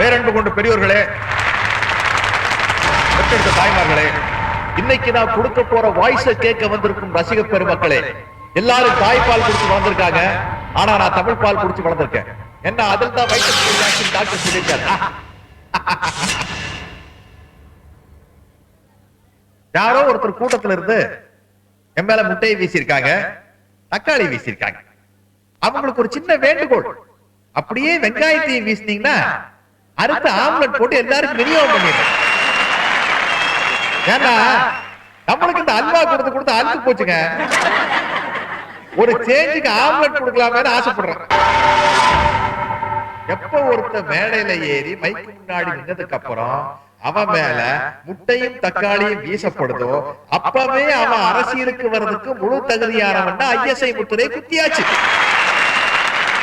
பேரன்பு கொண்ட பெரியோர்களே, பெற்றெடுத்த தாய்மார்களே, இன்னைக்கு நான் கொடுக்க போற வாய்ஸ கேட்க வந்திருக்கும் ரசிக பெருமக்களே, எல்லாரும் தாய்ப்பால் குடிச்சு வளர்ந்திருக்காங்க. ஆனா நான் தமிழ் பால் குடிச்சு வளர்ந்திருக்கேன். என்ன அதில் தான் வைட்டமின் டாக்டர் சொல்லியிருக்காரு. யாரோ ஒருத்தர் கூட்டத்துல இருந்து என் மேல முட்டையை வீசியிருக்காங்க, தக்காளி வீசியிருக்காங்க. அவங்களுக்கு ஒரு சின்ன வேண்டுகோள், அப்படியே வெங்காயத்தையும் வீசினீங்கன்னா அடுத்த ஆம்லெட் போட்டு எல்லாருக்கும் விநியோகம் பண்ணிடுறேன். ஏன்னா நம்மளுக்கு இந்த அல்வா கொடுத்து அழுத்து போச்சுங்க. ஒரு சேஞ்சுக்கு ஆம்லெட் கொடுக்கலாமே ஆசைப்படுறேன். எப்ப ஒருத்த மேடையில ஏறி மைக்கு முன்னாடி நின்னதுக்கு அப்புறம் அவன் மேல முட்டையும் தக்காளியும் வீசப்படுதோ அப்பவே அவன் அரசியலுக்கு வர்றதுக்கு முழு தகுதியானவன் ஐஎஸ்ஐ முத்திரை குத்தியாச்சு.